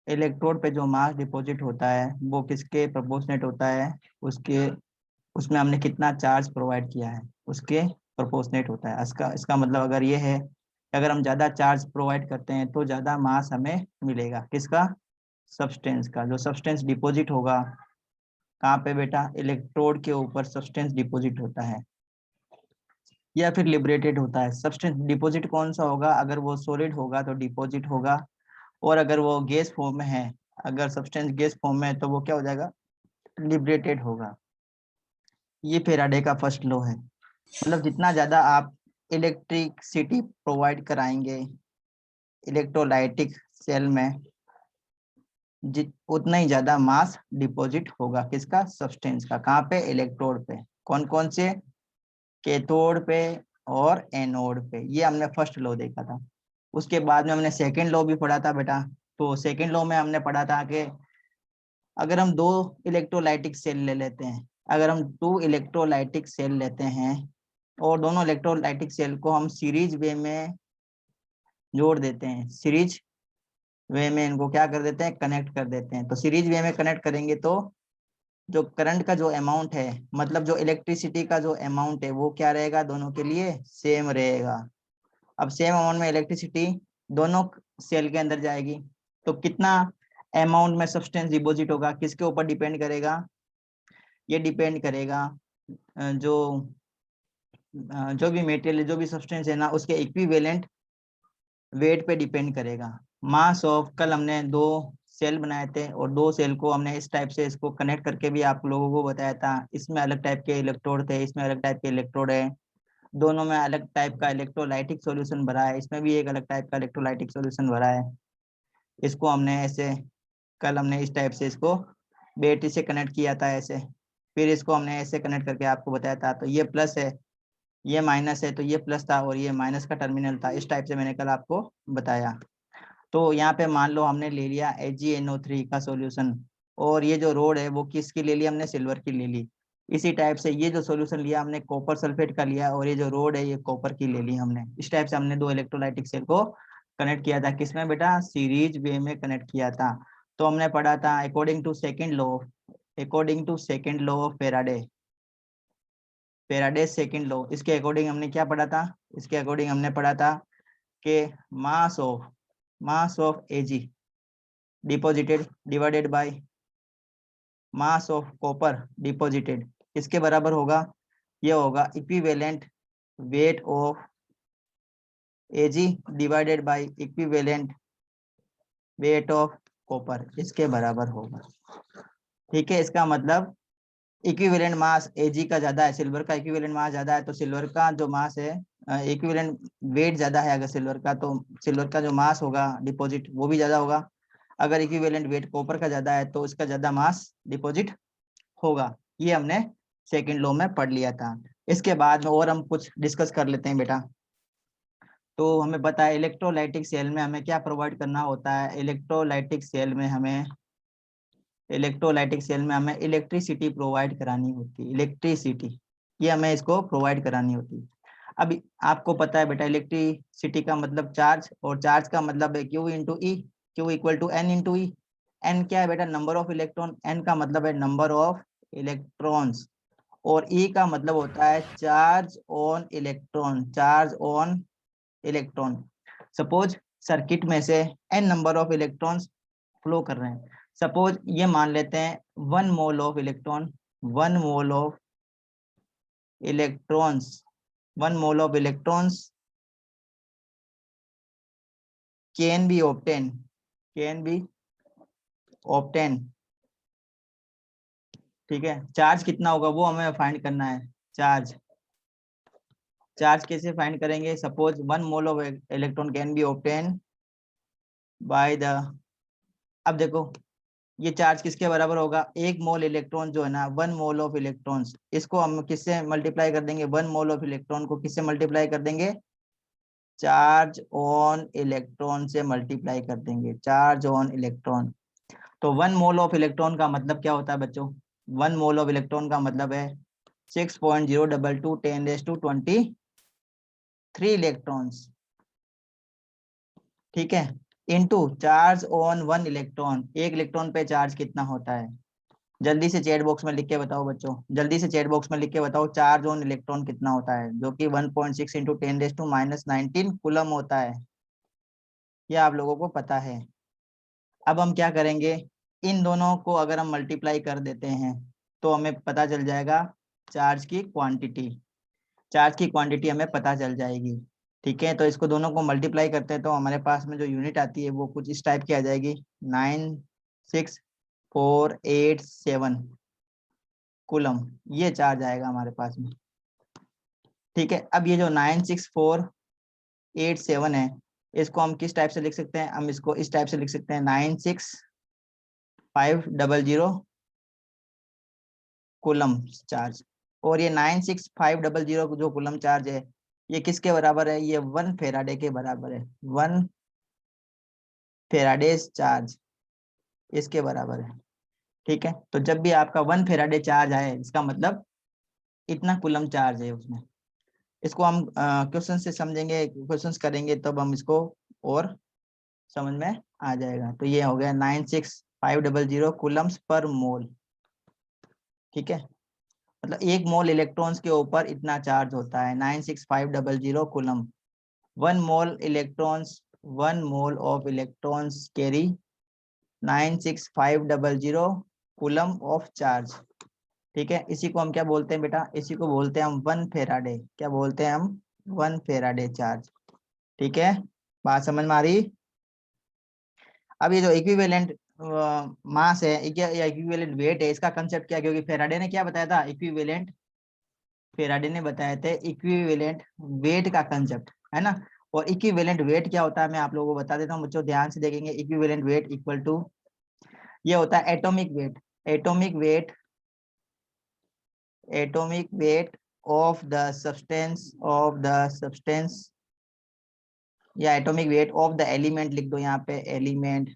Electrode पे जो मास deposit होता है वो किसके प्रोपोर्शनेट होता है, उसके उसमें हमने कितना चार्ज प्रोवाइड किया है उसके प्रोपोर्शनेट होता है। इसका मतलब अगर ये है कि अगर हम ज़्यादा चार्ज प्रोवाइड करते हैं तो ज़्यादा मास हमें मिलेगा, किसका, सब्सटेंस का। जो सब्सटेंस डिपॉजिट होगा कहाँ पे बेटा, इलेक्ट्रोड के ऊपर सब्सटेंस डिपॉजिट होता है या फिर लिबरेटेड होता है। सब्सटेंस डिपॉजिट कौन सा होगा, अगर वो सॉलिड होगा तो डिपॉजिट होगा, और अगर वो गैस फॉर्म में है, अगर सब्सटेंस गैस फॉर्म में है तो वो क्या हो जाएगा, लिबरेटेड होगा। ये फेराडे का फर्स्ट लॉ है। मतलब जितना ज्यादा आप इलेक्ट्रिसिटी प्रोवाइड कराएंगे इलेक्ट्रोलाइटिक सेल में, उतना ही ज्यादा मास डिपॉजिट होगा, किसका, सब्सटेंस का। कहाँ पे, इलेक्ट्रोड पे। कौन कौन से, कैथोड पे और एनोड पे। ये हमने फर्स्ट लॉ देखा था। उसके बाद में हमने सेकंड लॉ भी पढ़ा था बेटा। तो सेकंड लॉ में हमने पढ़ा था कि अगर हम दो इलेक्ट्रोलाइटिक सेल ले लेते हैं, अगर हम 2 इलेक्ट्रोलाइटिक सेल लेते हैं और दोनों इलेक्ट्रोलाइटिक सेल को हम सीरीज वे में जोड़ देते हैं, सीरीज वे में इनको क्या कर देते हैं, कनेक्ट कर देते हैं। तो सीरीज वे में कनेक्ट करेंगे तो जो करंट का जो अमाउंट है, मतलब जो इलेक्ट्रिसिटी का जो अमाउंट है वो क्या रहेगा, दोनों के लिए सेम रहेगा। अब सेम अमाउंट में इलेक्ट्रिसिटी दोनों सेल के अंदर जाएगी, तो कितना अमाउंट में सब्सटेंस डिपॉजिट होगा, किसके ऊपर डिपेंड करेगा, ये डिपेंड करेगा जो जो भी मेटेरियल, जो भी सब्सटेंस है ना, उसके इक्विवेलेंट वेट पे डिपेंड करेगा। मास ऑफ, कल हमने 2 सेल बनाए थे और 2 सेल को हमने इस टाइप से इसको कनेक्ट करके भी आप लोगों को बताया था। इसमें अलग टाइप के इलेक्ट्रोड थे, इसमें अलग टाइप के इलेक्ट्रोड है, दोनों में अलग टाइप का इलेक्ट्रोलाइटिक सॉल्यूशन भरा है, इसमें भी एक अलग टाइप का इलेक्ट्रोलाइटिक सॉल्यूशन भरा है। इसको हमने ऐसे, कल हमने इस टाइप से इसको बैटरी से कनेक्ट किया था ऐसे, फिर इसको हमने ऐसे कनेक्ट करके आपको बताया था। तो ये प्लस है, ये माइनस है, तो ये प्लस था और ये माइनस का टर्मिनल था। इस टाइप से मैंने कल आपको बताया। तो यहाँ पे मान लो हमने ले लिया AgNO3 का सॉल्यूशन, और ये जो रोड है वो किसकी ले ली, हमने सिल्वर की ले ली। इसी टाइप से ये जो सॉल्यूशन लिया हमने कॉपर सल्फेट का लिया, और ये जो रोड है ये कॉपर की ले ली हमने। इस टाइप से हमने 2 इलेक्ट्रोलाइटिक सेल को कनेक्ट किया था, किसमें बेटा, सीरीज वे में कनेक्ट किया था। तो हमने पढ़ा था according to second law, according to second law of Faraday, Faraday second law, इसके अकॉर्डिंग हमने क्या पढ़ा था, इसके अकॉर्डिंग हमने पढ़ा था कि mass of Ag deposited divided by mass of copper deposited, इसके बराबर होगा, ये होगा equivalent weight of Ag divided by equivalent weight of copper, इसके बराबर होगा। ठीक है, इसका मतलब इक्विवेलेंट मास Ag का ज्यादा है, सिल्वर का इक्विवेलेंट मास ज्यादा है, तो सिल्वर का जो मास है, इक्विवेलेंट वेट ज्यादा है अगर सिल्वर का, तो सिल्वर का जो मास होगा डिपॉजिट वो भी ज्यादा होगा। अगर इक्विवेलेंट वेट कॉपर का ज्यादा है तो इसका ज्यादा मास डिपॉजिट होगा। ये हमने सेकंड लॉ में पढ़ लिया था। इसके बाद में और हम कुछ डिस्कस कर लेते हैं बेटा। तो हमें पता है इलेक्ट्रोलाइटिक सेल में हमें क्या प्रोवाइड करना होता है, इलेक्ट्रोलाइटिक सेल में हमें इलेक्ट्रिसिटी प्रोवाइड करानी होती है, इलेक्ट्रिसिटी, ये हमें इसको प्रोवाइड करानी होती है। अभी आपको पता है बेटा इलेक्ट्रिसिटी का मतलब चार्ज, और चार्ज का मतलब है Q into E, Q equal to N into E. N क्या है बेटा, नंबर ऑफ इलेक्ट्रॉन, N का मतलब है नंबर ऑफ इलेक्ट्रॉन्स, और E का मतलब होता है charge on electron, charge on electron. Suppose circuit में से N number of electrons flow कर रहे हैं, सपोज ये मान लेते हैं 1 mole of electron, 1 mole of electrons, 1 mole of electrons can be obtain, can be obtain. ठीक है, चार्ज कितना होगा वो हमें फाइंड करना है। चार्ज, चार्ज कैसे फाइंड करेंगे, suppose 1 mole of electron can be obtain by the, अब देखो ये चार्ज किसके बराबर होगा, 1 मोल इलेक्ट्रॉन जो है ना, 1 मोल ऑफ इलेक्ट्रॉन्स, इसको हम किससे मल्टीप्लाई कर देंगे, 1 मोल ऑफ इलेक्ट्रॉन को किससे मल्टीप्लाई कर देंगे, चार्ज ऑन इलेक्ट्रॉन से मल्टीप्लाई कर देंगे, चार्ज ऑन इलेक्ट्रॉन। तो 1 मोल ऑफ इलेक्ट्रॉन का मतलब क्या होता है बच्चों, 1 मोल ऑफ इलेक्ट्रॉन का मतलब है 6.022 10⁻23 इलेक्ट्रॉन्स। ठीक है, into charge on one electron, एक इलेक्ट्रॉन पे चार्ज कितना होता है। जल्दी से चैट बॉक्स में लिख के बताओ बच्चों, जल्दी से चैट बॉक्स में लिख के बताओ चार्ज ऑन इलेक्ट्रॉन कितना होता है, जो कि 1.6 इंटू 10⁻⁻19 कूलम होता है। ये आप लोगों को पता है। अब हम क्या करेंगे, इन दोनों को अगर हम मल्टीप्लाई कर देते हैं तो हमें पता चल जाएगा चार्ज की क्वांटिटी, चार्ज की क्वांटिटी हमें पता चल जाएगी। ठीक है, तो इसको दोनों को मल्टीप्लाई करते हैं तो हमारे पास में जो यूनिट आती है वो कुछ इस टाइप की आ जाएगी, 96487 कूलम, ये चार्ज आएगा हमारे पास में। ठीक है, अब ये जो 96487 है, इसको हम किस टाइप से लिख सकते हैं, हम इसको इस टाइप से लिख सकते हैं 96500 कूलम चार्ज। और ये 96500 जो कूलम चार्ज है ये किसके बराबर है, ये 1 फेराडे के बराबर है, 1 फेराडे चार्ज इसके बराबर है। ठीक है, तो जब भी आपका 1 फेराडे चार्ज आए इसका मतलब इतना कूलम चार्ज है उसमें। इसको हम क्वेश्चन से समझेंगे, क्वेश्चंस करेंगे तब हम इसको और समझ में आ जाएगा। तो ये हो गया 96500 कूलम्स पर मोल। ठीक है, मतलब एक मोल इलेक्ट्रॉन्स के ऊपर इतना चार्ज होता है, 96500 coulomb. 1 mole electrons, 1 mole of electrons carry 96500 coulomb of charge. ठीक है, इसी को हम क्या बोलते हैं बेटा, इसी को बोलते हैं हम 1 फेराडे, क्या बोलते हैं हम, 1 फेराडे चार्ज। ठीक है, बात समझ में आ रही। अब ये जो इक्विवेलेंट मास है या इक्विवेलेंट वेट है, इसका कंसेप्ट क्या, क्योंकि फेराडे ने क्या बताया था, इक्विवेलेंट, फेराडे ने बताया थे इक्विवेलेंट वेट का कंसेप्ट, है ना। और इक्विवेलेंट वेट क्या होता है मैं आप लोगों को बता देता हूँ बच्चों, ध्यान से देखेंगे। इक्विवेलेंट वेट इक्वल टू, ये होता है atomic weight, atomic weight, atomic weight of the substance, of the substance, या atomic weight of the element लिख दो यहाँ पे, element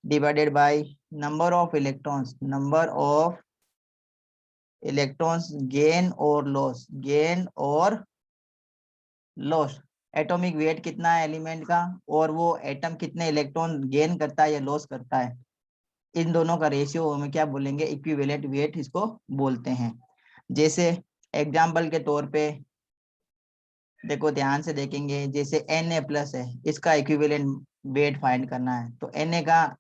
divided by number of electrons, number of electrons gain और loss, gain और लॉस। एटॉमिक वेट कितना है element का, और वो एटम कितने इलेक्ट्रॉन गेन करता है या लॉस करता है, इन दोनों का रेशियो हमें क्या बोलेंगे, इक्विवेलेंट वेट इसको बोलते हैं। जैसे एग्जाम्पल के तौर पे देखो, ध्यान से देखेंगे, जैसे Na+ है, इसका इक्विवेलेंट वेट फाइंड करना है, तो Na का,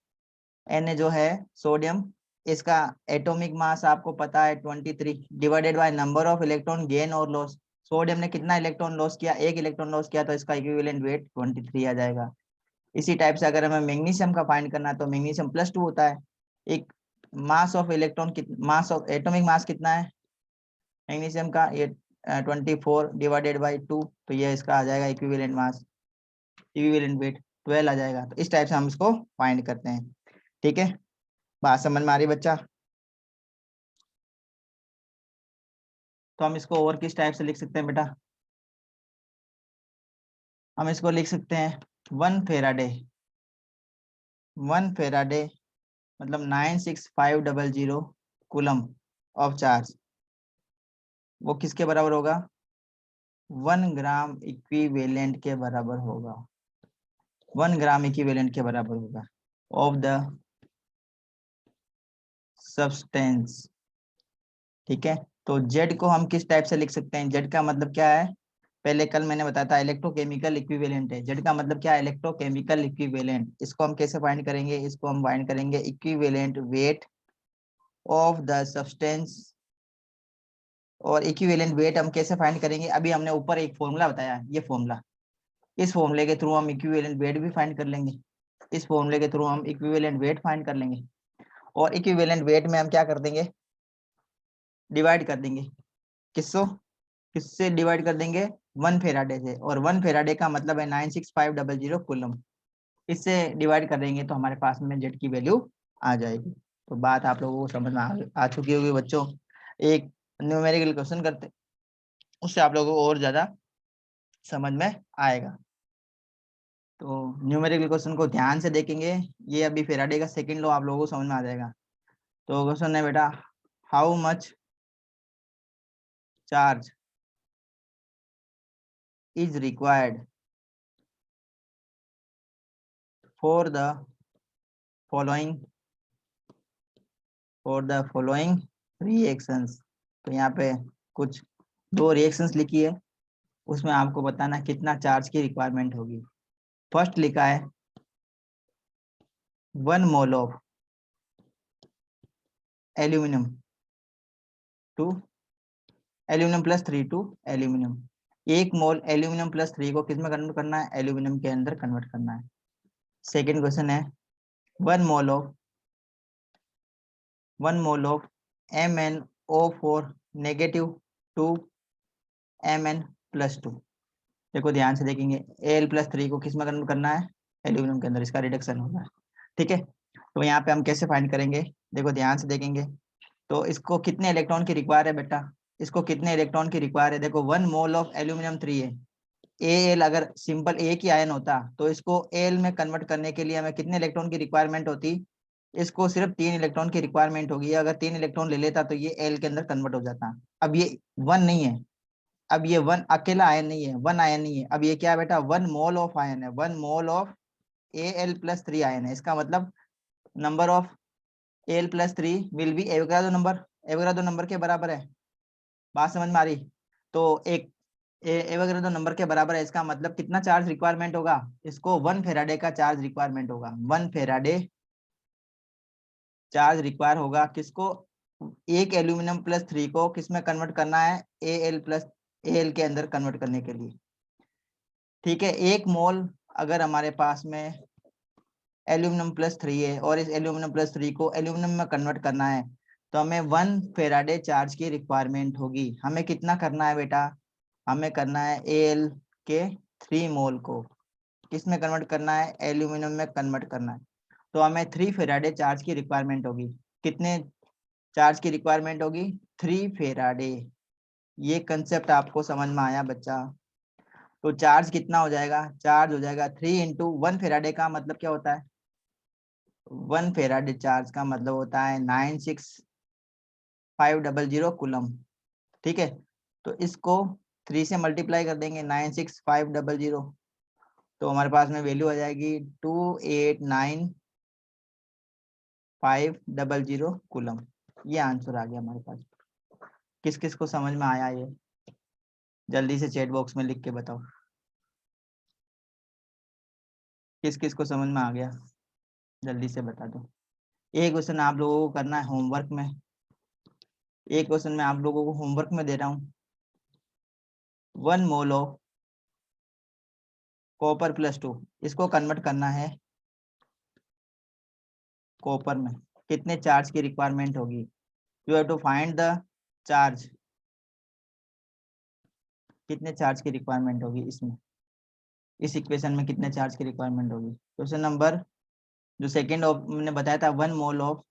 Na जो है सोडियम, इसका एटॉमिक मास आपको पता है 23, divided by number of electron gain और लॉस। सोडियम ने कितना इलेक्ट्रॉन लॉस किया, एक इलेक्ट्रॉन लॉस किया, तो इसका इक्विवेलेंट वेट 23 आ जाएगा। इसी टाइप से अगर हमें मैग्नीशियम का फाइंड करना है तो मैग्नीशियम +2 होता है, एक mass of electron, mass of atomic mass कितना है मैग्नीशियम का, ये 24 डिवाइडेड बाई 2, तो ये इसका आ जाएगा इक्विवेलेंट मास, इक्विवेलेंट वेट 12 आ जाएगा। तो इस टाइप से हम इसको फाइंड करते हैं। ठीक है, बात समझ में आ रही बच्चा। तो हम इसको और किस टाइप से लिख सकते हैं बेटा, हम इसको लिख सकते हैं 1 फेराडे, 1 फेराडे मतलब 96500 कूलम ऑफ चार्ज, वो किसके बराबर होगा, 1 ग्राम इक्विवेलेंट के बराबर होगा, 1 ग्राम इक्विवेलेंट के बराबर होगा ऑफ द सब्सटेंस। ठीक है, तो जेड को हम किस टाइप से लिख सकते हैं, जेड का मतलब क्या है, पहले कल मैंने बताया था इलेक्ट्रोकेमिकल इक्विवेलेंट है, जेड का मतलब क्या है, इलेक्ट्रोकेमिकल इक्विवेलेंट। इसको हम कैसे फाइंड करेंगे, इसको हम फाइंड करेंगे equivalent weight of the substance. और इक्विवेलेंट वेट हम कैसे फाइंड करेंगे, अभी हमने ऊपर एक फॉर्मूला बताया, ये फॉर्मूला, इस फॉर्मूले के थ्रू हम इक्विवेलेंट वेट भी फाइंड कर लेंगे, इस फॉर्मूले के थ्रू हम इक्विवेलेंट वेट फाइंड कर लेंगे। और इक्विवेलेंट वेट में हम क्या कर देंगे, डिवाइड कर देंगे, किसको, किससे डिवाइड कर देंगे, 1 फेराडे से, और 1 फेराडे का मतलब है 96500 कूलम, इससे डिवाइड कर देंगे तो हमारे पास में जेड की वैल्यू आ जाएगी। तो बात आप लोगों को समझ में आ चुकी होगी बच्चों। एक न्यूमेरिकल क्वेश्चन करते, उससे आप लोगों को और ज्यादा समझ में आएगा। तो न्यूमेरिकल क्वेश्चन को ध्यान से देखेंगे, ये अभी फेराडे का सेकंड लॉ आप लोगों को समझ में आ जाएगा। तो क्वेश्चन है बेटा, how much charge is required for the following reactions. तो यहाँ पे कुछ 2 रिएक्शंस लिखी है, उसमें आपको बताना कितना चार्ज की रिक्वायरमेंट होगी। फर्स्ट लिखा है 1 mole of aluminium to aluminium plus 3 to aluminium. 1 mole aluminium plus 3 को किस में कन्वर्ट करना है? एल्यूमिनियम के अंदर कन्वर्ट करना है। सेकेंड क्वेश्चन है 1 mole of MnO4 negative to Mn plus 2। देखो ध्यान से देखेंगे, Al+3 को किस में कन्वर्ट करना है? एल्यूमिनियम के अंदर, इसका रिडक्शन होगा। ठीक है, तो यहाँ पे हम कैसे फाइंड करेंगे? देखो ध्यान से देखेंगे, तो इसको कितने इलेक्ट्रॉन की रिक्वायर है बेटा? इसको कितने इलेक्ट्रॉन की रिक्वायर है? देखो 1 मोल ऑफ एल्यूमिनियम 3 है। Al अगर सिंपल एक ही आयन होता तो इसको Al में कन्वर्ट करने के लिए हमें कितने इलेक्ट्रॉन की रिक्वायरमेंट होती? इसको सिर्फ 3 इलेक्ट्रॉन की रिक्वायरमेंट होगी। अगर 3 इलेक्ट्रॉन ले लेता तो ये Al के अंदर कन्वर्ट हो जाता। अब ये 1 नहीं है, अब ये 1 अकेला आयन नहीं है, 1 आयन नहीं है। अब ये क्या है बेटा? 1 मोल ऑफ आयन है, 1 मोल ऑफ Al+3 आयन है। इसका मतलब number of Al+3 will be Avogadro number, Avogadro number के बराबर है। बात समझ में आ रही? तो एक एवोगाड्रो नंबर के बराबर है, इसका मतलब कितना चार्ज रिक्वायरमेंट होगा? इसको 1 फेराडे का चार्ज रिक्वायरमेंट होगा। 1 फेराडे चार्ज रिक्वायर होगा किसको? एक एल्यूमिनियम प्लस 3 को किस में कन्वर्ट करना है? Al के अंदर कन्वर्ट करने के लिए। ठीक है, 1 मोल अगर हमारे पास में एल्यूमिनियम प्लस 3 है और इस एल्यूमिनियम प्लस 3 को एल्यूमिनियम में कन्वर्ट करना है, तो हमें 1 फेराडे चार्ज की रिक्वायरमेंट होगी। हमें कितना करना है बेटा? हमें करना है Al के 3 मोल को किस में कन्वर्ट करना है? एल्यूमिनियम में कन्वर्ट करना है। तो हमें 3 फेराडे चार्ज की रिक्वायरमेंट होगी। कितने चार्ज की रिक्वायरमेंट होगी? 3 फेराडे। ये कंसेप्ट आपको समझ में आया बच्चा? तो चार्ज कितना हो जाएगा? चार्ज हो जाएगा 3 इंटू 1 फेराडे का मतलब क्या होता है? 1 फेराडे चार्ज का मतलब होता है 96500 कूलम। ठीक है, तो इसको 3 से मल्टीप्लाई कर देंगे, 96500, तो हमारे पास में वैल्यू आ जाएगी 289500 कूलम। ये आंसर आ गया हमारे पास। किस किस को समझ में आया ये? जल्दी से चैट बॉक्स में लिख के बताओ, किस किस को समझ में आ गया? जल्दी से बता दो। एक क्वेश्चन आप लोगों को करना है होमवर्क में, एक क्वेश्चन मैं आप लोगों को होमवर्क में दे रहा हूँ। 1 मोल ऑफ कॉपर प्लस 2, इसको कन्वर्ट करना है कॉपर में, कितने चार्ज की रिक्वायरमेंट होगी? You have to find the charge, कितने चार्ज की रिक्वायरमेंट होगी इसमें, इस इक्वेशन में कितने चार्ज की रिक्वायरमेंट होगी? क्वेश्चन नंबर जो सेकेंड मैंने बताया था, 1 मोल ऑफ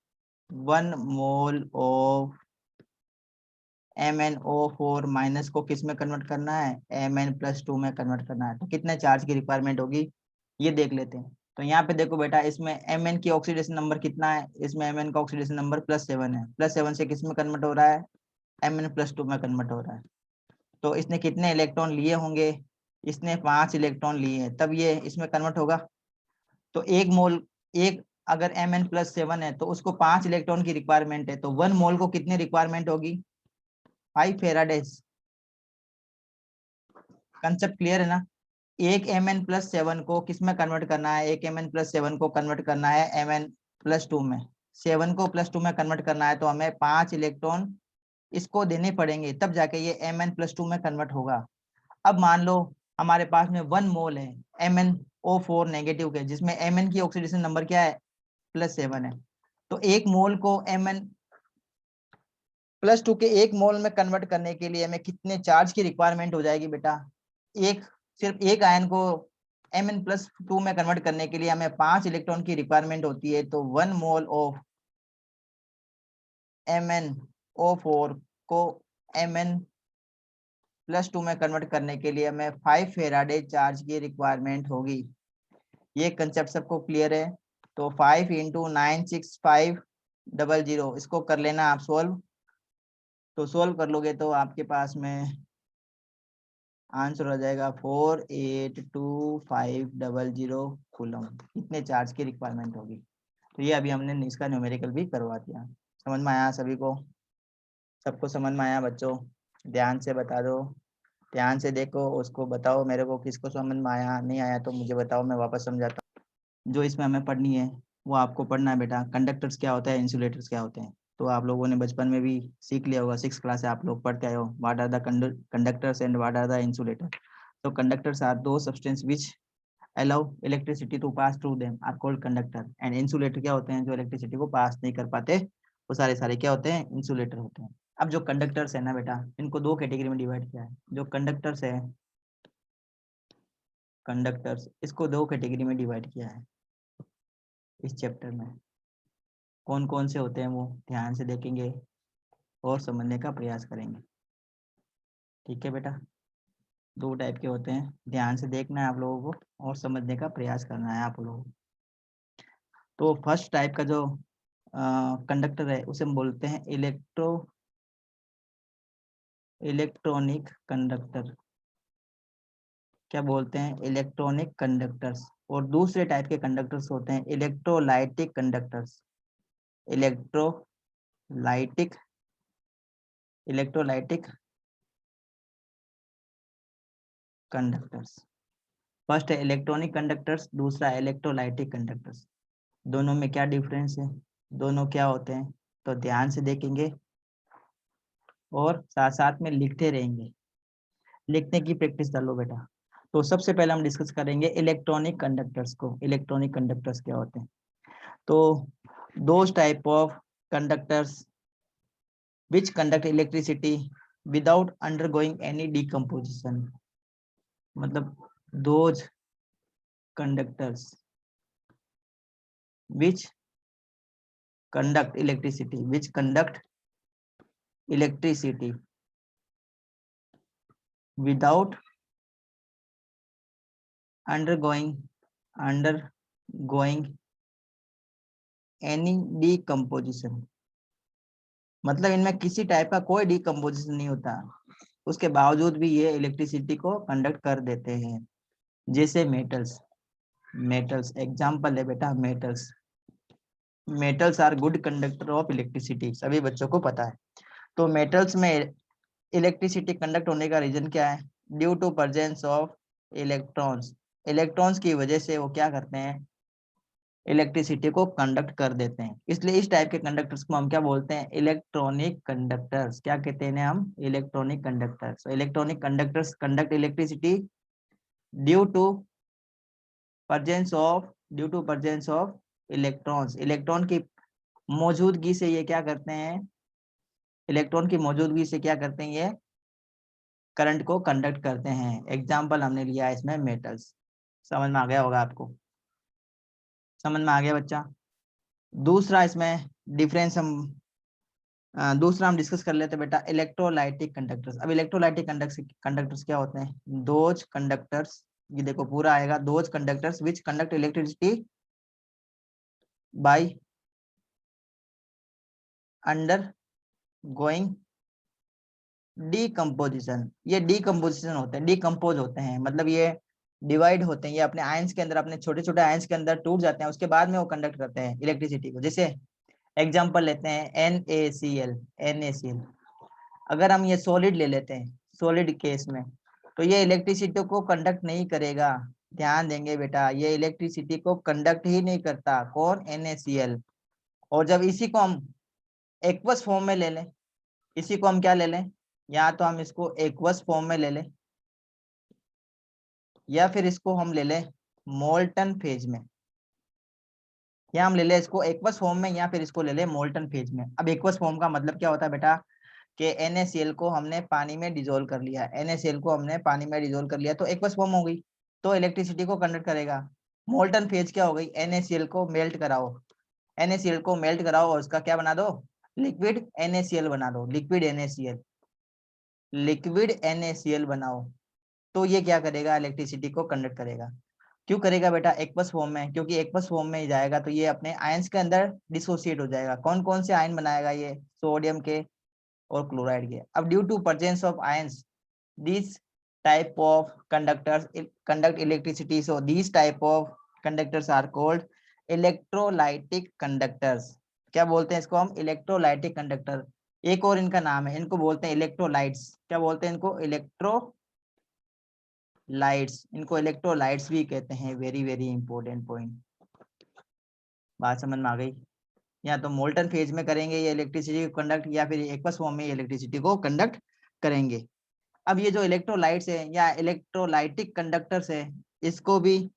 MnO4 माइनस को किस में कन्वर्ट करना है? Mn+2 में कन्वर्ट करना है। तो कितने चार्ज की रिक्वायरमेंट होगी ये देख लेते हैं। तो यहाँ पे देखो बेटा, इसमें Mn की ऑक्सीडेशन नंबर कितना है? इसमें Mn का ऑक्सीडेशन नंबर +7 है। +7 से किस में कन्वर्ट हो रहा है? Mn+2 में कन्वर्ट हो रहा है। तो इसने कितने इलेक्ट्रॉन लिए होंगे? इसने 5 इलेक्ट्रॉन लिए हैं, तब ये इसमें कन्वर्ट होगा। तो एक अगर Mn+7 है तो उसको 5 इलेक्ट्रॉन की रिक्वायरमेंट है, तो 1 मोल को कितनी रिक्वायरमेंट होगी? 5 फेराडेज। कंसेप्ट क्लियर है ना? एक Mn+7 को किस में कन्वर्ट करना है? एक Mn+7 को कन्वर्ट करना है Mn+2 में। 7 को +2 में कन्वर्ट करना है तो हमें 5 इलेक्ट्रॉन इसको देने पड़ेंगे, तब जाके ये Mn+2 में कन्वर्ट होगा। अब मान लो हमारे पास में 1 मोल है MnO4 नेगेटिव के, जिसमें Mn की ऑक्सीडेशन नंबर क्या है? +7 है। तो 1 मोल को Mn+2 के 1 मोल में कन्वर्ट करने के लिए हमें कितने चार्ज की रिक्वायरमेंट हो जाएगी बेटा? सिर्फ एक आयन को Mn+2 में कन्वर्ट करने के लिए हमें 5 इलेक्ट्रॉन की रिक्वायरमेंट होती है। तो 1 मोल ऑफ MnO4 को Mn+2 में कन्वर्ट करने के लिए हमें 5 फेराडे चार्ज की रिक्वायरमेंट होगी। ये कंसेप्ट सबको क्लियर है? तो 5 इंटू 96500, इसको कर लेना आप सोल्व। तो सोल्व कर लोगे तो आपके पास में आंसर हो जाएगा 482500 कूलम। कितने चार्ज की रिक्वायरमेंट होगी। तो ये अभी हमने इसका न्यूमेरिकल भी करवा दिया। समझ में आया सभी को? सबको समझ में आया बच्चों? ध्यान से बता दो, ध्यान से देखो, उसको बताओ मेरे को किसको समझ में आया, नहीं आया तो मुझे बताओ, मैं वापस समझाता हूँ। जो इसमें हमें पढ़नी है वो आपको पढ़ना है बेटा। कंडक्टर्स क्या होता है, इंसुलेटर्स क्या होते हैं, तो आप लोगों ने बचपन में भी सीख लिया होगा, 6 क्लास से आप लोग पढ़ते आए हो। What are the conductors and what are the insulator. तो conductors are do substance which allow electricity to pass through them are called conductor. And insulator क्या होते हैं, जो इलेक्ट्रिसिटी को पास नहीं कर पाते, वो सारे सारे क्या होते हैं, इंसुलेटर होते हैं। अब जो कंडक्टर्स है ना बेटा, इनको दो कैटेगरी में डिवाइड किया है। जो कंडक्टर्स है, कंडक्टर्स, इसको दो कैटेगरी में डिवाइड किया है इस चैप्टर में। कौन कौन से होते हैं वो ध्यान से देखेंगे और समझने का प्रयास करेंगे। ठीक है बेटा, दो टाइप के होते हैं, ध्यान से देखना है आप लोगों को और समझने का प्रयास करना है आप लोगों को। तो फर्स्ट टाइप का जो कंडक्टर है उसे हम बोलते हैं इलेक्ट्रॉनिक कंडक्टर। क्या बोलते हैं, इलेक्ट्रॉनिक कंडक्टर्स। और दूसरे टाइप के कंडक्टर्स होते हैं electrolytic conductors. Electrolytic electrolytic conductors. First है इलेक्ट्रॉनिक कंडक्टर्स, दूसरा इलेक्ट्रोलाइटिक कंडक्टर्स। दोनों में क्या डिफरेंस है, दोनों क्या होते हैं, तो ध्यान से देखेंगे और साथ साथ में लिखते रहेंगे। लिखने की प्रैक्टिस कर लो बेटा। तो सबसे पहले हम डिस्कस करेंगे इलेक्ट्रॉनिक कंडक्टर्स को। इलेक्ट्रॉनिक कंडक्टर्स क्या होते हैं, तो those type of conductors which conduct electricity without undergoing any decomposition। मतलब those conductors which conduct electricity without undergoing any decomposition। मतलब इनमें किसी टाइप का कोई डिकम्पोजिशन नहीं होता, उसके बावजूद भी ये इलेक्ट्रिसिटी को कंडक्ट कर देते हैं। जैसे मेटल्स, मेटल्स एग्जांपल है बेटा, metals are good conductor of electricity, सभी बच्चों को पता है। तो मेटल्स में इलेक्ट्रिसिटी कंडक्ट होने का रीजन क्या है, due to presence of electrons. Electrons की वजह से वो क्या करते हैं, इलेक्ट्रिसिटी को कंडक्ट कर देते हैं। इसलिए इस टाइप के कंडक्टर्स को हम क्या बोलते हैं, इलेक्ट्रॉनिक कंडक्टर्स। क्या कहते हैं हम, electronic conductors. Electronic conductors conduct electricity due to presence of electrons. Electron की मौजूदगी से ये क्या करते हैं, इलेक्ट्रॉन की मौजूदगी से क्या करते हैं, ये करंट को कंडक्ट करते हैं। एग्जाम्पल हमने लिया है इसमें मेटल्स। समझ में आ गया होगा आपको, समझ में आ गया बच्चा। दूसरा इसमें डिफरेंस हम दूसरा हम डिस्कस कर लेते हैं बेटा, इलेक्ट्रोलाइटिक कंडक्टर्स। अब इलेक्ट्रोलाइटिक कंडक्टर्स क्या होते हैं, दोज कंडक्टर्स, ये देखो पूरा आएगा, those conductors which conduct electricity by under going decomposition. ये डीकम्पोजिशन होते हैं, डीकम्पोज होते हैं, मतलब ये डिवाइड होते हैं, ये अपने आयंस के अंदर, अपने छोटे छोटे आयंस के अंदर टूट जाते हैं, उसके बाद में वो कंडक्ट करते हैं इलेक्ट्रिसिटी को। जैसे एग्जांपल लेते हैं NaCl। अगर हम ये सॉलिड ले लेते हैं, सॉलिड केस में, तो ये इलेक्ट्रिसिटी को कंडक्ट नहीं करेगा। ध्यान देंगे बेटा, ये इलेक्ट्रिसिटी को कंडक्ट ही नहीं करता, कौन, NaCl। और जब इसी को हम एक्वस फॉर्म में ले लें, इसी को हम क्या ले लें, या तो हम इसको एक्वस फॉर्म में ले लें, या फिर इसको हम ले लें मोल्टन फेज में, या हम ले लें इसको एक्वस फॉर्म में, या फिर इसको ले लें मोल्टन फेज में। अब एक्वस फॉर्म का मतलब क्या होता है बेटा, कि NaCl को हमने पानी में डिजोल्व कर लिया, NaCl को हमने पानी में डिजोल्व कर लिया तो एक्वस फॉर्म हो गई, तो इलेक्ट्रिसिटी को कंडक्ट करेगा। मोल्टन फेज क्या हो गई, NaCl को मेल्ट कराओ, NaCl को मेल्ट कराओ और उसका क्या बना दो, लिक्विड NaCl बना दो, लिक्विड NaCl बनाओ, तो ये क्या करेगा, इलेक्ट्रिसिटी को कंडक्ट करेगा। क्यों करेगा बेटा, एक्वस फॉर्म में, क्योंकि एक्वस फॉर्म में जाएगा तो ये अपने आयंस के अंदर डिसोसिएट हो जाएगा। कौन कौन से आयन बनाएगा, ये सोडियम के और क्लोराइड के। अब due to presence of ions, this type of conductors conduct electricity. So these type of conductors are called electrolytic conductors. क्या बोलते हैं इसको हम? Electrolytic conductor. एक और इनका नाम है, इनको बोलते हैं इलेक्ट्रोलाइट्स. क्या बोलते हैं इनको? इलेक्ट्रोलाइट्स. इनको इलेक्ट्रोलाइट्स भी कहते हैं. Very very important point. बात समझ में आ गई? या तो मोल्टन फेज में करेंगे ये इलेक्ट्रिसिटी को कंडक्ट, या फिर एक्वस फॉर्म में इलेक्ट्रिसिटी को कंडक्ट करेंगे. अब ये जो इलेक्ट्रोलाइट्स है या इलेक्ट्रोलाइटिक कंडक्टर्स है, इसको भी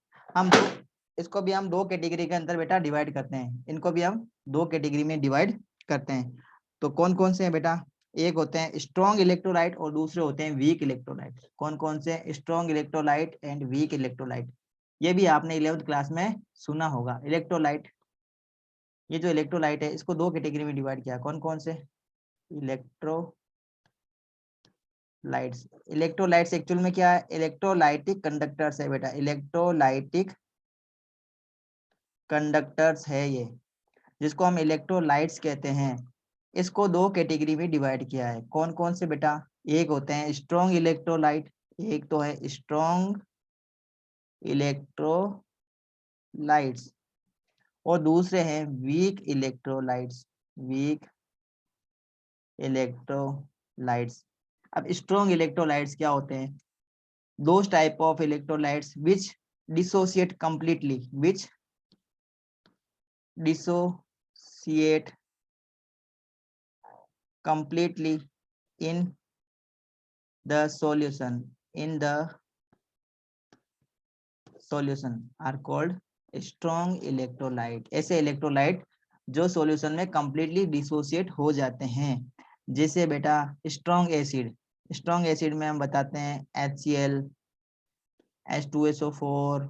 हम दो कैटेगरी के अंदर बेटा डिवाइड करते हैं. इनको भी हम दो कैटेगरी में डिवाइड करते हैं. तो कौन कौन से हैं बेटा? एक होते हैं स्ट्रॉन्ग इलेक्ट्रोलाइट और दूसरे होते हैं वीक इलेक्ट्रोलाइट. कौन कौन से? Strong electrolyte and weak electrolyte. ये भी आपने 11th क्लास में सुना होगा. इलेक्ट्रोलाइट, ये जो इलेक्ट्रोलाइट है इसको दो कैटेगरी में डिवाइड किया. कौन कौन से? इलेक्ट्रोलाइट्स. इलेक्ट्रोलाइट्स एक्चुअल में क्या है? इलेक्ट्रोलाइटिक कंडक्टर्स है बेटा. इलेक्ट्रोलाइटिक कंडक्टर्स है ये, जिसको हम इलेक्ट्रोलाइट्स कहते हैं. इसको दो कैटेगरी में डिवाइड किया है. कौन कौन से बेटा? एक होते हैं स्ट्रॉन्ग इलेक्ट्रोलाइट, एक तो है स्ट्रॉन्ग इलेक्ट्रोलाइट्स, और दूसरे हैं वीक इलेक्ट्रोलाइट्स. Weak electrolytes. अब स्ट्रॉन्ग इलेक्ट्रोलाइट्स क्या होते हैं? Those type of electrolytes which dissociate completely, which dissociate completely in the solution are called strong electrolyte. ऐसे इलेक्ट्रोलाइट जो सॉल्यूशन में कंप्लीटली डिसोसिएट हो जाते हैं. जैसे बेटा स्ट्रॉन्ग एसिड. स्ट्रॉन्ग एसिड में हम बताते हैं HCl, H2SO4,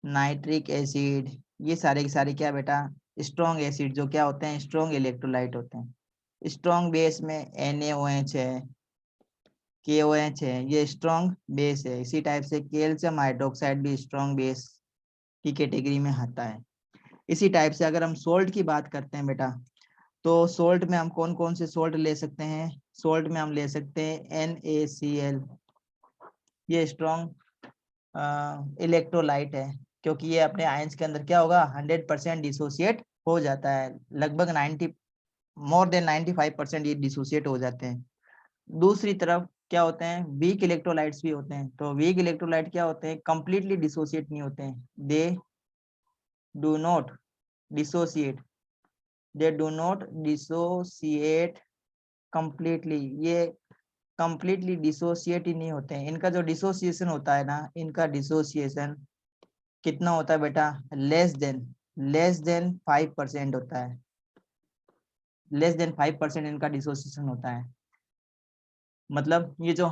नाइट्रिक एसिड. ये सारे के सारे क्या बेटा? स्ट्रॉन्ग एसिड जो क्या होते हैं? स्ट्रॉन्ग इलेक्ट्रोलाइट होते हैं. स्ट्रॉन्ग बेस में NaOH है, KOH है, ये स्ट्रॉन्ग बेस है. इसी टाइप से कैल्शियम हाइड्रोक्साइड भी स्ट्रॉन्ग बेस की कैटेगरी में आता है. इसी टाइप से अगर हम सोल्ट की बात करते हैं बेटा, तो सोल्ट में हम कौन कौन से सोल्ट ले सकते हैं? सोल्ट में हम ले सकते हैं NaCl. ये स्ट्रॉन्ग इलेक्ट्रोलाइट है, क्योंकि ये अपने आयंस के अंदर क्या होगा? 100% डिसोसिएट हो जाता है. लगभग 90 मोर देन 95% ये डिसोसिएट हो जाते हैं. दूसरी तरफ क्या होते हैं? वीक इलेक्ट्रोलाइट्स भी होते हैं. तो वीक इलेक्ट्रोलाइट क्या होते हैं? कंप्लीटली डिसोसिएट नहीं होते हैं. They do not dissociate completely. ये कंप्लीटली डिसोसिएट ही नहीं होते हैं. इनका जो डिसोसिएशन होता है ना, इनका डिसोसिएशन कितना होता है बेटा? लेस देन 5% होता है. लेस देन 5% इनका डिसोसिएशन होता है. मतलब ये जो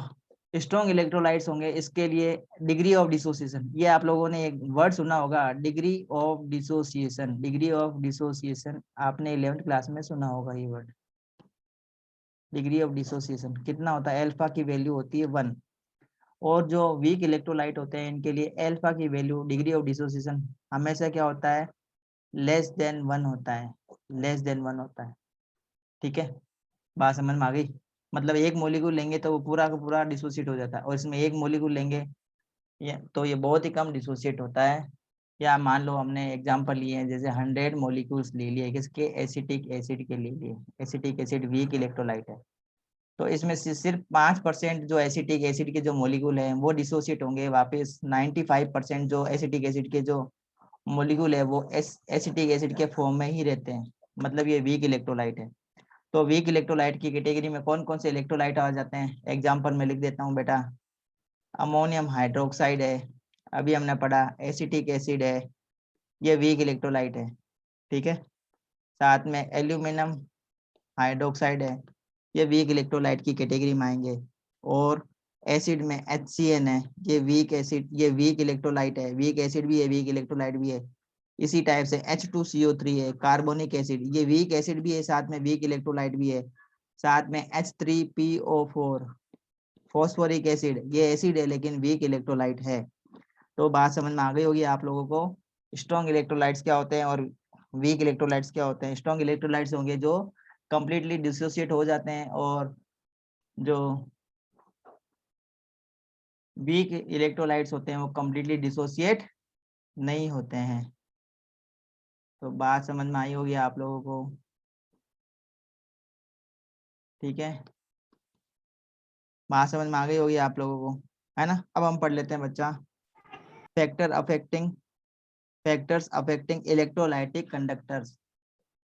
स्ट्रॉन्ग इलेक्ट्रोलाइट्स होंगे, इसके लिए डिग्री ऑफ डिसोसिएशन, ये आप लोगों ने एक वर्ड सुना होगा, degree of dissociation. Degree of dissociation आपने 11th क्लास में सुना होगा ये वर्ड. डिग्री ऑफ डिसोसिएशन कितना होता है? अल्फा की वैल्यू होती है 1. और जो वीक इलेक्ट्रोलाइट होते हैं, इनके लिए अल्फा की वैल्यू, डिग्री ऑफ डिसोसिएशन हमेशा क्या होता है? लेस देन 1 होता है. लेस देन 1 होता है. ठीक है, बात समझ में आ गई? मतलब एक मॉलिक्यूल लेंगे तो वो पूरा का पूरा डिसोसिएट हो जाता है, और इसमें एक मॉलिक्यूल लेंगे तो ये बहुत ही कम डिसोसिएट होता है. या मान लो हमने एग्जांपल लिए हैं, जैसे 100 मॉलिक्यूल्स ले लिए किसके? एसिटिक एसिड के ले लिए. एसिटिक एसिड वीक इलेक्ट्रोलाइट है, तो इसमें से सिर्फ 5% जो एसिटिक एसिड के जो मॉलिक्यूल हैं वो डिसोसिएट होंगे. वापस 95% जो एसिटिक एसिड के जो मॉलिक्यूल है वो एसिटिक एसिड के फॉर्म में ही रहते हैं. मतलब ये वीक इलेक्ट्रोलाइट है. तो वीक इलेक्ट्रोलाइट की कैटेगरी में कौन कौन से इलेक्ट्रोलाइट आ जाते हैं? एग्जांपल में लिख देता हूँ बेटा. अमोनियम हाइड्रोक्साइड है, अभी हमने पढ़ा. एसिटिक एसिड है, ये वीक इलेक्ट्रोलाइट है. ठीक है. साथ में एल्यूमिनियम हाइड्रोक्साइड है, ये वीक इलेक्ट्रोलाइट की कैटेगरी में आएंगे. और एसिड में HCN है, ये वीक एसिड, ये वीक इलेक्ट्रोलाइट है. वीक एसिड भी है, वीक इलेक्ट्रोलाइट भी है. इसी टाइप से H2CO3 है, कार्बोनिक एसिड, ये वीक एसिड भी है, साथ में वीक इलेक्ट्रोलाइट भी है. साथ में H3PO4 फॉस्फोरिक एसिड, ये एसिड है लेकिन वीक इलेक्ट्रोलाइट है. तो बात समझ में आ गई होगी आप लोगों को. स्ट्रॉन्ग इलेक्ट्रोलाइट्स क्या होते हैं और वीक इलेक्ट्रोलाइट्स क्या होते हैं. स्ट्रॉन्ग इलेक्ट्रोलाइट्स होंगे जो कंप्लीटली डिसोसिएट हो जाते हैं, और जो वीक इलेक्ट्रोलाइट्स होते हैं वो कंप्लीटली डिसोसिएट नहीं होते हैं। तो बात समझ में आई होगी आप लोगों को, ठीक है, बात समझ में आ गई होगी आप लोगों को, है ना। अब हम पढ़ लेते हैं बच्चा, फैक्टर्स अफेक्टिंग इलेक्ट्रोलाइटिक कंडक्टर्स।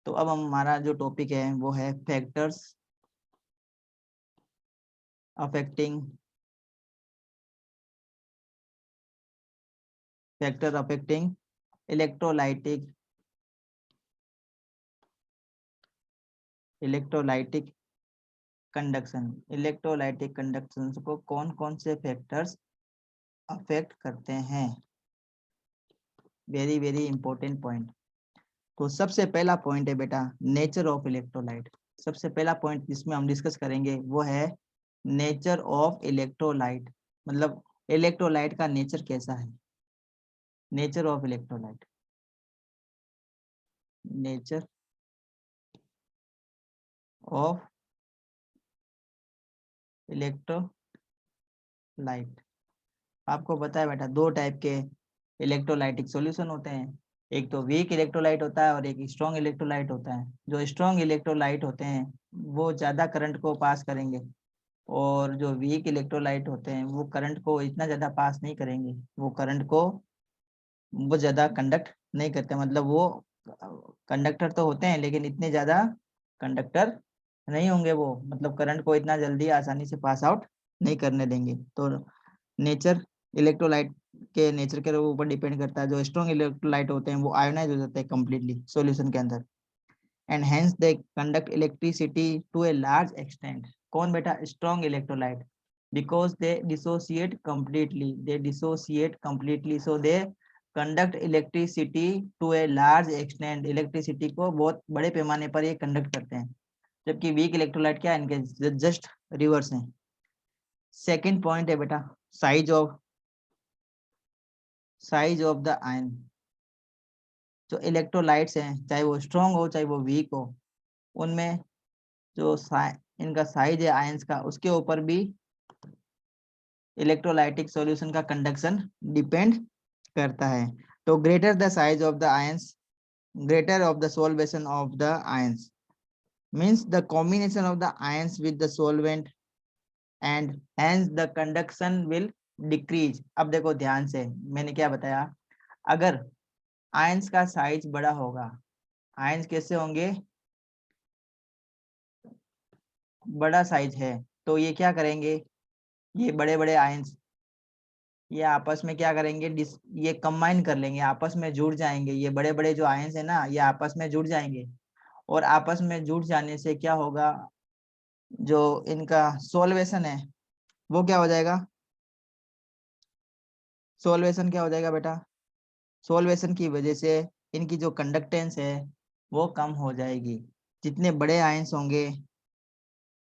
तो अब हमारा जो टॉपिक है वो है affecting factor affecting electrolytic electrolytic conduction को कौन कौन से फैक्टर्स अफेक्ट करते हैं। Very very important point. तो सबसे पहला पॉइंट है बेटा नेचर ऑफ इलेक्ट्रोलाइट। सबसे पहला पॉइंट जिसमें हम डिस्कस करेंगे वो है नेचर ऑफ इलेक्ट्रोलाइट, मतलब इलेक्ट्रोलाइट का नेचर कैसा है। Nature of electrolyte, nature of electrolyte. आपको पता है बेटा दो टाइप के इलेक्ट्रोलाइटिक सॉल्यूशन होते हैं, एक तो वीक इलेक्ट्रोलाइट होता है और एक स्ट्रॉन्ग इलेक्ट्रोलाइट होता है। जो स्ट्रॉन्ग इलेक्ट्रोलाइट होते हैं वो ज़्यादा करंट को पास करेंगे, और जो वीक इलेक्ट्रोलाइट होते हैं वो करंट को इतना ज़्यादा पास नहीं करेंगे, वो ज़्यादा कंडक्ट नहीं करते, मतलब वो कंडक्टर तो होते हैं लेकिन इतने ज़्यादा कंडक्टर नहीं होंगे, वो मतलब करंट को इतना जल्दी आसानी से पास आउट नहीं करने देंगे। तो नेचर इलेक्ट्रोलाइट के नेचर के ऊपर डिपेंड करता है। जो स्ट्रॉन्ग इलेक्ट्रोलाइट होते हैं वो आयोनाइज हो जाते हैं कंप्लीटली सॉल्यूशन के अंदर, and hence they conduct electricity to a large extent. कौन बेटा, strong electrolyte, because they dissociate completely, so they conduct electricity to a large extent। Electricity को बहुत बड़े पैमाने पर ये कंडक्ट करते हैं, जबकि वीक इलेक्ट्रोलाइट क्या है, इनके जस्ट रिवर्स हैं। सेकंड पॉइंट है बेटा साइज ऑफ द आयन। जो इलेक्ट्रोलाइट्स हैं चाहे वो स्ट्रॉन्ग हो चाहे वो वीक हो, उनमें जो इनका साइज है आयंस का, उसके ऊपर भी इलेक्ट्रोलाइटिक सॉल्यूशन का कंडक्शन डिपेंड करता है। तो greater the size of the ions, greater of the solvation of the ions, means the combination of the ions with the solvent and hence the conduction will decrease। अब देखो ध्यान से, मैंने क्या बताया, अगर आयंस का साइज बड़ा होगा, आयंस कैसे होंगे, बड़ा साइज है, तो ये क्या करेंगे, ये बड़े बड़े आयंस ये आपस में क्या करेंगे, ये कंबाइन कर लेंगे, आपस में जुड़ जाएंगे। ये बड़े बड़े जो आयंस है ना, ये आपस में जुड़ जाएंगे, और आपस में जुड़ जाने से क्या होगा, जो इनका सोल्वेशन है वो क्या हो जाएगा, सोल्वेशन क्या हो जाएगा बेटा, सोल्वेशन की वजह से इनकी जो कंडक्टेंस है वो कम हो जाएगी। जितने बड़े आयंस होंगे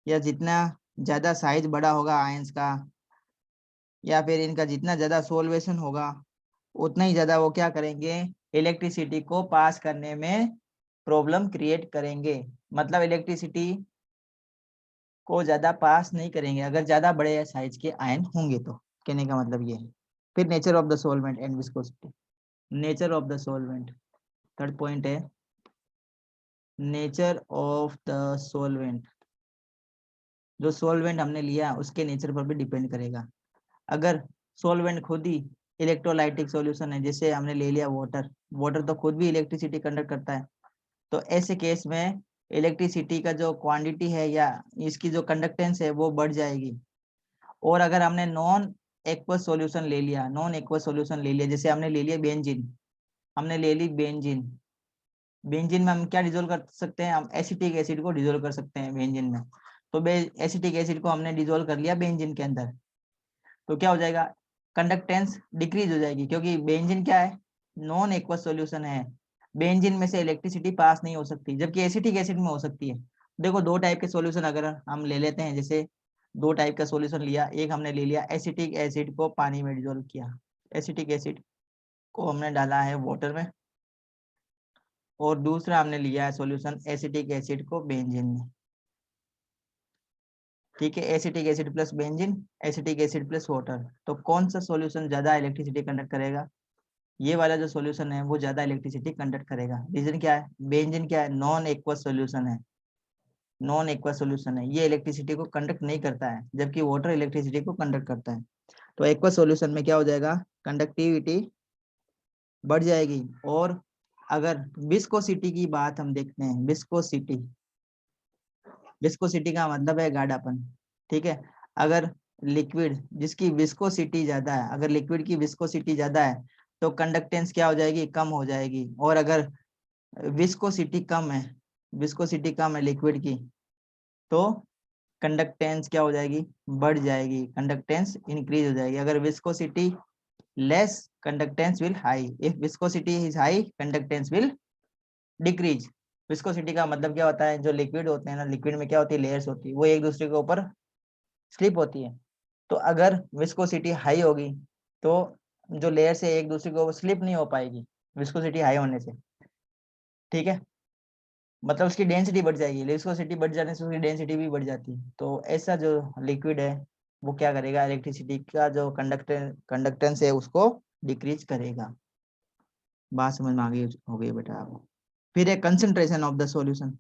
या जितना ज्यादा साइज बड़ा होगा आयंस का, या फिर इनका जितना ज्यादा सोल्वेशन होगा, उतना ही ज्यादा वो क्या करेंगे, इलेक्ट्रिसिटी को पास करने में प्रॉब्लम क्रिएट करेंगे। मतलब इलेक्ट्रिसिटी को ज्यादा पास नहीं करेंगे अगर ज्यादा बड़े साइज के आयन होंगे तो, कहने का मतलब ये है। फिर nature of the solvent and viscosity, nature of the solvent, third point है नेचर ऑफ द सोलवेंट। जो सोलवेंट हमने लिया उसके नेचर पर भी डिपेंड करेगा। अगर सोलवेंट खुद ही इलेक्ट्रोलाइटिक सॉल्यूशन है, जैसे हमने ले लिया वाटर, वाटर तो खुद भी इलेक्ट्रिसिटी कंडक्ट करता है, तो ऐसे केस में इलेक्ट्रिसिटी का जो क्वांटिटी है या इसकी जो कंडक्टेंस है वो बढ़ जाएगी। और अगर हमने नॉन एक्वस सॉल्यूशन ले लिया, जैसे हमने ले लिया बेंजीन, हमने ले ली बेंजीन, बेंजीन में हम क्या डिजोल्व कर सकते हैं, हम एसिटिक एसिड को डिजोल्व कर सकते हैं बेंजीन में। तो एसिटिक एसिड को हमने डिजोल्व कर लिया बेंजीन के अंदर, तो क्या हो जाएगा, कंडक्टेंस डिक्रीज हो जाएगी, क्योंकि बेंजीन क्या है, नॉन एक्वस सॉल्यूशन है, बेंजीन में से इलेक्ट्रिसिटी पास नहीं हो सकती, जबकि एसिटिक एसिड में हो सकती है। देखो दो टाइप के सॉल्यूशन अगर हम ले लेते हैं, जैसे दो टाइप का सॉल्यूशन लिया, एक हमने ले लिया एसिटिक एसिड को पानी में डिजोल्व किया, एसिटिक एसिड को हमने डाला है वाटर में, और दूसरा हमने लिया है सॉल्यूशन एसिटिक एसिड को बेंजीन में। ठीक है, acetic acid plus benzene, acetic acid plus water. तो कौन सा सॉल्यूशन ज्यादा इलेक्ट्रिसिटी कंडक्ट करेगा? ये वाला जो सॉल्यूशन है वो ज्यादा इलेक्ट्रिसिटी कंडक्ट करेगा। रीजन क्या है? बेंजीन क्या है? नॉन एक्वस सॉल्यूशन है, नॉन एक्वस सॉल्यूशन है, ये इलेक्ट्रिसिटी को कंडक्ट नहीं करता है, जबकि वाटर इलेक्ट्रिसिटी को कंडक्ट करता है। तो एक्वस सॉल्यूशन में क्या हो जाएगा? कंडक्टिविटी बढ़ जाएगी। और अगर विस्कोसिटी की बात हम देखते हैं, विस्कोसिटी, विस्कोसिटी का मतलब है गाढ़ापन। ठीक है, अगर लिक्विड जिसकी विस्कोसिटी ज्यादा है, अगर लिक्विड की विस्कोसिटी ज्यादा है तो कंडक्टेंस क्या हो जाएगी? कम हो जाएगी। और अगर विस्कोसिटी कम है, विस्कोसिटी कम है लिक्विड की, तो कंडक्टेंस क्या हो जाएगी? बढ़ जाएगी, कंडक्टेंस इंक्रीज हो जाएगी। अगर viscosity less, conductance will high. If viscosity is high, conductance will decrease. Viscosity का मतलब क्या होता है? जो लिक्विड होते हैं ना, लिक्विड में क्या होती है? लेयर्स होती है, वो एक दूसरे के ऊपर स्लिप होती है। तो अगर विस्कोसिटी हाई होगी तो जो लेयर्स है एक दूसरे के ऊपर स्लिप नहीं हो पाएगी विस्कोसिटी हाई होने से। ठीक है, मतलब उसकी डेंसिटी बढ़ जाएगी, विस्कोसिटी बढ़ जाने से उसकी डेंसिटी भी बढ़ जाती है। तो ऐसा जो लिक्विड है वो क्या करेगा? इलेक्ट्रिसिटी का जो कंडक्टेंस है उसको डिक्रीज करेगा। बात समझ में आ गई हो गई बेटा आपको? फिर है कंसंट्रेशन ऑफ द सॉल्यूशन।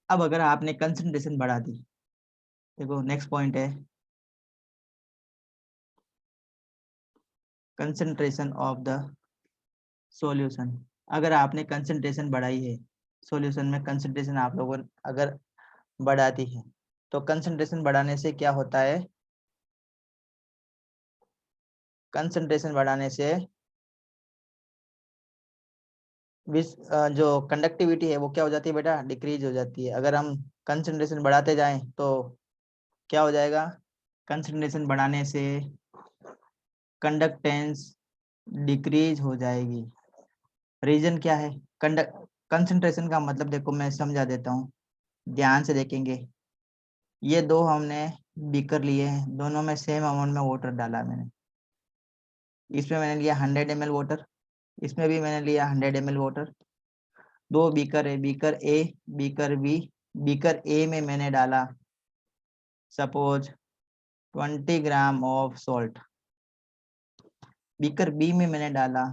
अब अगर आपने कंसंट्रेशन बढ़ा दी, देखो नेक्स्ट पॉइंट है कंसंट्रेशन ऑफ द सॉल्यूशन। अगर आपने कंसंट्रेशन बढ़ाई है सॉल्यूशन में, कंसंट्रेशन आप लोगों ने अगर बढ़ाती है, तो कंसंट्रेशन बढ़ाने से क्या होता है? कंसंट्रेशन बढ़ाने से जो कंडक्टिविटी है वो क्या हो जाती है बेटा? डिक्रीज हो जाती है। अगर हम कंसंट्रेशन बढ़ाते जाएं तो क्या हो जाएगा? कंसंट्रेशन बढ़ाने से कंडक्टेंस डिक्रीज हो जाएगी। रीजन क्या है? कंसंट्रेशन का मतलब देखो मैं समझा देता हूँ, ध्यान से देखेंगे। ये दो हमने बीकर लिए हैं, दोनों में सेम अमाउंट में वाटर डाला मैंने। इसमें मैंने लिया 100 ml वाटर, इसमें भी मैंने लिया 100 ml वाटर। दो बीकर है, beaker A, beaker B. Beaker A में मैंने डाला suppose 20 gram of salt, beaker B में मैंने डाला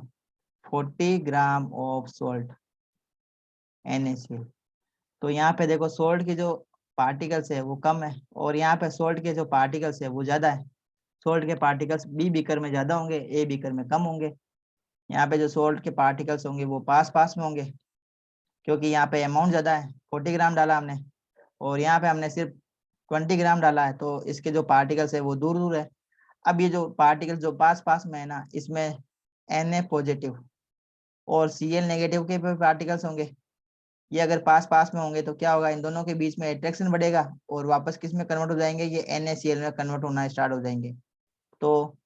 40 ग्राम ऑफ सॉल्ट NaCl। तो यहाँ पे देखो सॉल्ट की जो पार्टिकल्स है वो कम है, और यहाँ पे सॉल्ट के जो पार्टिकल्स है वो ज्यादा है। सॉल्ट के पार्टिकल्स बी बीकर में ज्यादा होंगे, ए बीकर में कम होंगे। यहाँ पे जो सॉल्ट के पार्टिकल्स होंगे वो पास पास में होंगे, क्योंकि यहाँ पे अमाउंट ज्यादा है, 40 ग्राम डाला हमने, और यहाँ पे हमने सिर्फ 20 ग्राम डाला है, तो इसके जो पार्टिकल्स है वो दूर दूर है। अब ये जो पार्टिकल्स जो पास पास में है ना, इसमें Na पॉजिटिव और Cl नेगेटिव के पार्टिकल्स होंगे। ये अगर पास पास में होंगे तो क्या होगा? इन दोनों के बीच में अट्रैक्शन बढ़ेगा और वापस किस में कन्वर्ट हो जाएंगे? ये NaCl में कन्वर्ट होना स्टार्ट हो जाएंगे। तो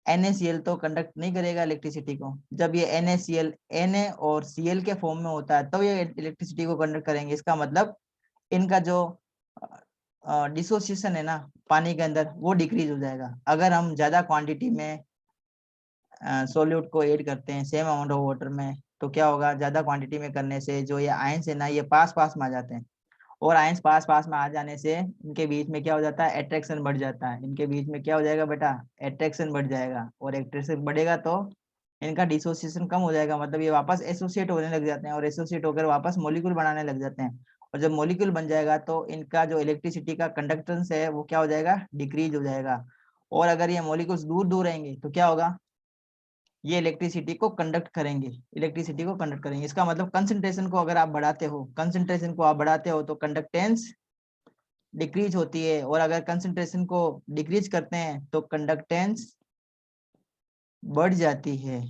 NaCl तो कंडक्ट नहीं करेगा इलेक्ट्रिसिटी को। जब ये NaCl Na और Cl के फॉर्म में होता है तो ये इलेक्ट्रिसिटी को कंडक्ट करेंगे। इसका मतलब इनका जो डिसोसिएशन है ना पानी के अंदर, वो डिक्रीज हो जाएगा। अगर हम ज्यादा क्वांटिटी में सोल्यूट को ऐड करते हैं सेम अमाउंट ऑफ वाटर में, तो क्या होगा? ज्यादा क्वांटिटी में करने से जो ये आयंस है ना, ये पास पास में आ जाते हैं, और आयंस पास पास में आ जाने से इनके बीच में क्या हो जाता है? अट्रैक्शन बढ़ जाता है। इनके बीच में क्या हो जाएगा बेटा? अट्रैक्शन बढ़ जाएगा, और अट्रैक्शन बढ़ेगा तो इनका डिसोसिएशन कम हो जाएगा, मतलब ये वापस एसोसिएट होने लग जाते हैं, और एसोसिएट होकर वापस मॉलिक्यूल बनाने लग जाते हैं। और जब मॉलिक्यूल बन जाएगा तो इनका जो इलेक्ट्रिसिटी का कंडक्टेंस है वो क्या हो जाएगा? डिक्रीज हो जाएगा। और अगर ये मॉलिक्यूल्स दूर दूर रहेंगे तो क्या होगा? ये इलेक्ट्रिसिटी को कंडक्ट करेंगे, इलेक्ट्रिसिटी को कंडक्ट करेंगे। इसका मतलब कंसंट्रेशन को अगर आप बढ़ाते हो, कंसंट्रेशन को आप बढ़ाते हो तो कंडक्टेंस डिक्रीज होती है, और अगर कंसंट्रेशन को डिक्रीज करते हैं तो कंडक्टेंस बढ़ जाती है।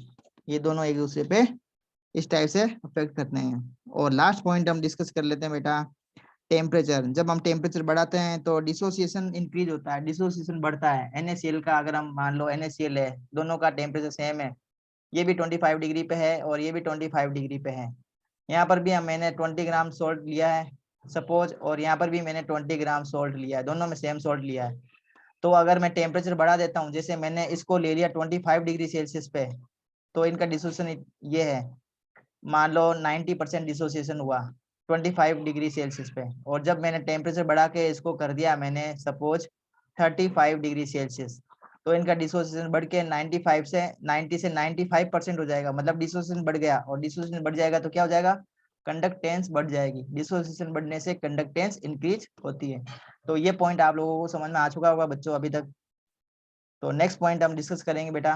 ये दोनों एक दूसरे पे इस टाइप से अफेक्ट करते हैं। और लास्ट पॉइंट हम डिस्कस कर लेते हैं बेटा, टेम्परेचर। जब हम टेम्परेचर बढ़ाते हैं तो डिसोसिएशन इंक्रीज होता है, डिसोसिएशन बढ़ता है। NaCl का अगर हम मान लो NaCl है, दोनों का टेम्परेचर सेम है, ये भी 25 डिग्री पे है और ये भी 25 डिग्री पे है। यहाँ पर भी मैंने 20 ग्राम सोल्ट लिया है सपोज, और यहाँ पर भी मैंने 20 ग्राम सोल्ट लिया है, दोनों में सेम सोल्ट लिया है। तो अगर मैं टेम्परेचर बढ़ा देता हूँ, जैसे मैंने इसको ले लिया 25 डिग्री सेल्सियस पे, तो इनका डिसोसिएशन ये है, मान लो 90% डिसोसिएशन हुआ। 25 डिग्री सेल्सियस पे, और जब मैंने टेम्परेचर बढ़ा के इसको कर दिया मैंने सपोज 35 डिग्री सेल्सियस, तो इनका डिसोसिएशन बढ़ के 90 से 95% हो जाएगा, मतलब डिसोसिएशन बढ़ गया, और डिसोसिएशन बढ़ जाएगा तो क्या हो जाएगा, कंडक्टेंस बढ़ जाएगी। डिसोसिएशन बढ़ने से कंडक्टेंस इंक्रीज होती है। तो ये पॉइंट आप लोगों को समझ में आ चुका होगा बच्चों अभी तक। तो नेक्स्ट पॉइंट हम डिस्कस करेंगे बेटा